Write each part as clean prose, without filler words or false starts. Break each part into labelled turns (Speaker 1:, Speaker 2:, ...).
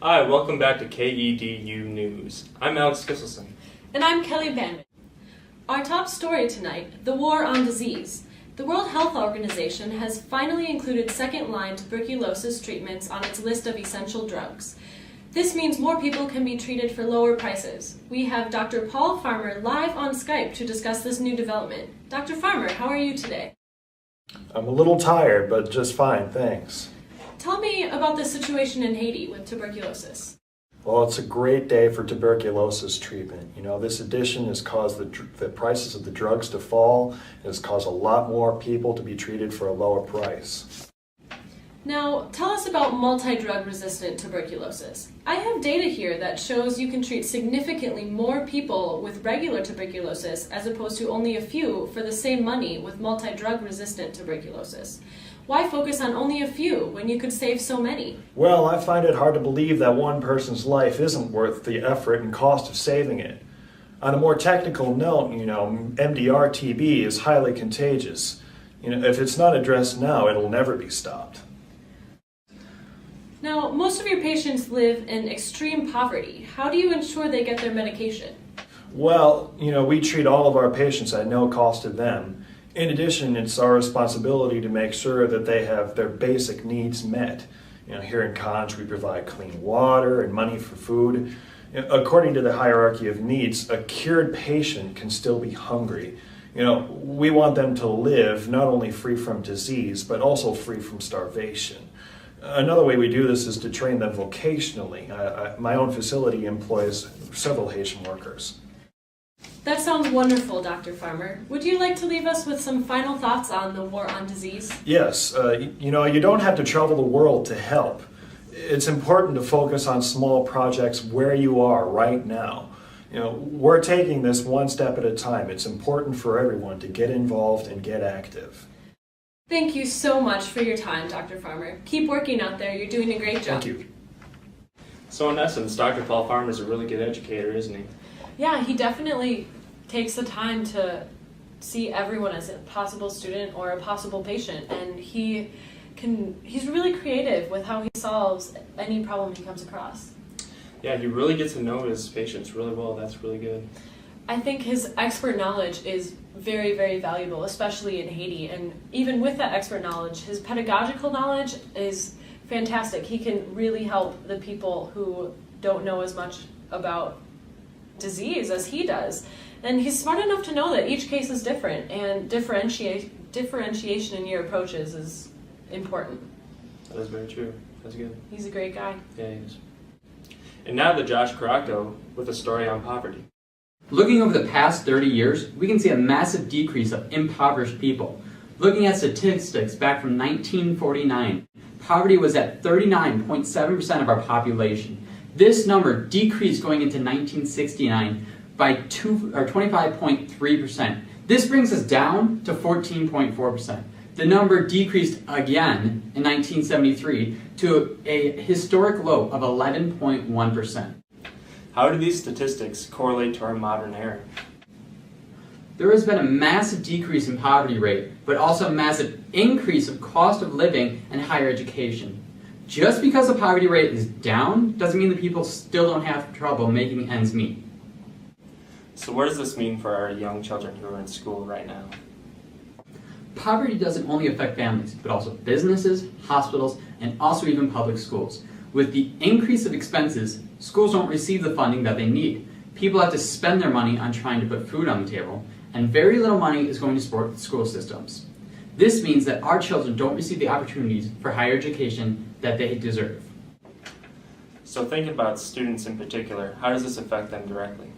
Speaker 1: Hi, welcome back to KEDU News. I'm Alex Kisselson.
Speaker 2: And I'm Kelly Bandman. Our top story tonight, the war on disease. The World Health Organization has finally included second-line tuberculosis treatments on its list of essential drugs. This means more people can be treated for lower prices. We have Dr. Paul Farmer live on Skype to discuss this new development. Dr. Farmer, how are you today?
Speaker 3: I'm a little tired, but just fine, thanks.
Speaker 2: Tell me about the situation in Haiti with tuberculosis.
Speaker 3: Well, it's a great day for tuberculosis treatment. You know, this addition has caused the prices of the drugs to fall. It has caused a lot more people to be treated for a lower price.
Speaker 2: Now, tell us about multi-drug resistant tuberculosis. I have data here that shows you can treat significantly more people with regular tuberculosis as opposed to only a few for the same money with multi-drug resistant tuberculosis. Why focus on only a few when you could save so many?
Speaker 3: Well, I find it hard to believe that one person's life isn't worth the effort and cost of saving it. On a more technical note, MDR-TB is highly contagious. If it's not addressed now, it'll never be stopped.
Speaker 2: Now, most of your patients live in extreme poverty. How do you ensure they get their medication?
Speaker 3: Well, we treat all of our patients at no cost to them. In addition, it's our responsibility to make sure that they have their basic needs met. Here in Conch, we provide clean water and money for food. According to the hierarchy of needs, a cured patient can still be hungry. We want them to live not only free from disease, but also free from starvation. Another way we do this is to train them vocationally. My own facility employs several Haitian workers.
Speaker 2: That sounds wonderful, Dr. Farmer. Would you like to leave us with some final thoughts on the war on disease?
Speaker 3: Yes. You don't have to travel the world to help. It's important to focus on small projects where you are right now. We're taking this one step at a time. It's important for everyone to get involved and get active.
Speaker 2: Thank you so much for your time, Dr. Farmer. Keep working out there. You're doing a great job.
Speaker 3: Thank you.
Speaker 1: So in essence, Dr. Paul Farmer is a really good educator, isn't he?
Speaker 2: Yeah, he definitely takes the time to see everyone as a possible student or a possible patient, and he's really creative with how he solves any problem he comes across.
Speaker 1: Yeah, he really gets to know his patients really well. That's really good.
Speaker 2: I think his expert knowledge is very, very valuable, especially in Haiti, and even with that expert knowledge, his pedagogical knowledge is fantastic. He can really help the people who don't know as much about disease as he does. And he's smart enough to know that each case is different, and differentiation in your approaches is important.
Speaker 1: That is very true. That's good.
Speaker 2: He's a great guy.
Speaker 1: Yeah, he is. And now to Josh Caracco with a story on poverty.
Speaker 4: Looking over the past 30 years, we can see a massive decrease of impoverished people. Looking at statistics back from 1949, poverty was at 39.7% of our population. This number decreased going into 1969 by 25.3%. This brings us down to 14.4%. The number decreased again in 1973 to a historic low of 11.1%.
Speaker 1: How do these statistics correlate to our modern era?
Speaker 4: There has been a massive decrease in poverty rate, but also a massive increase of cost of living and higher education. Just because the poverty rate is down doesn't mean that people still don't have trouble making ends meet.
Speaker 1: So what does this mean for our young children who are in school right now?
Speaker 4: Poverty doesn't only affect families, but also businesses, hospitals, and also even public schools. With the increase of expenses, schools don't receive the funding that they need. People have to spend their money on trying to put food on the table, and very little money is going to support school systems. This means that our children don't receive the opportunities for higher education that they deserve.
Speaker 1: So thinking about students in particular, how does this affect them directly?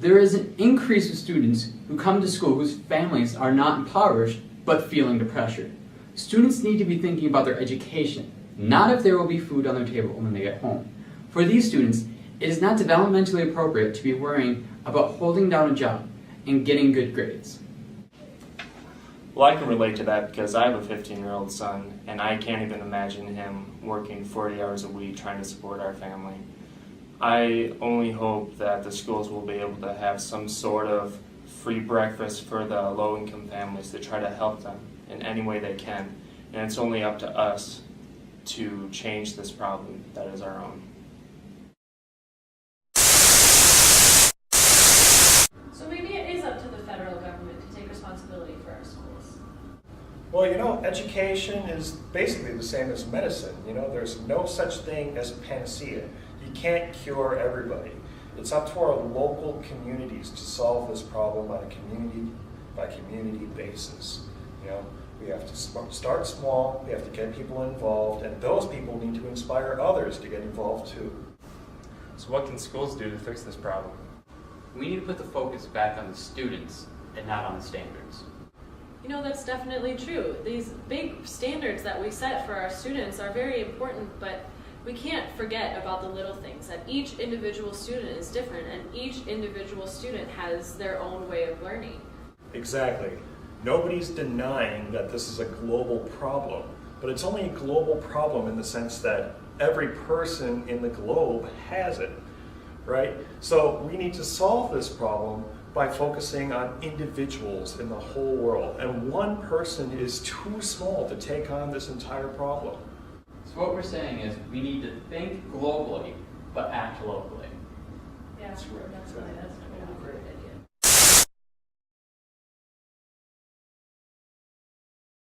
Speaker 4: There is an increase of students who come to school whose families are not impoverished but feeling the pressure. Students need to be thinking about their education, not if there will be food on their table when they get home. For these students, it is not developmentally appropriate to be worrying about holding down a job and getting good grades.
Speaker 1: Well, I can relate to that because I have a 15-year-old son, and I can't even imagine him working 40 hours a week trying to support our family. I only hope that the schools will be able to have some sort of free breakfast for the low-income families to try to help them in any way they can. And it's only up to us to change this problem that is our own.
Speaker 2: So maybe it is up to the federal government to take responsibility for our schools.
Speaker 3: Well, you know, education is basically the same as medicine. You know, there's no such thing as a panacea. You can't cure everybody. It's up to our local communities to solve this problem on a community-by-community basis. You know, we have to start small, we have to get people involved, and those people need to inspire others to get involved too.
Speaker 1: So what can schools do to fix this problem?
Speaker 4: We need to put the focus back on the students and not on the standards.
Speaker 2: You know, that's definitely true. These big standards that we set for our students are very important, but we can't forget about the little things, that each individual student is different and each individual student has their own way of learning.
Speaker 3: Exactly. Nobody's denying that this is a global problem, but it's only a global problem in the sense that every person in the globe has it, right? So we need to solve this problem by focusing on individuals in the whole world, and one person is too small to take on this entire problem.
Speaker 4: So what we're saying is we need to think globally, but act locally.
Speaker 2: Yeah, definitely. That's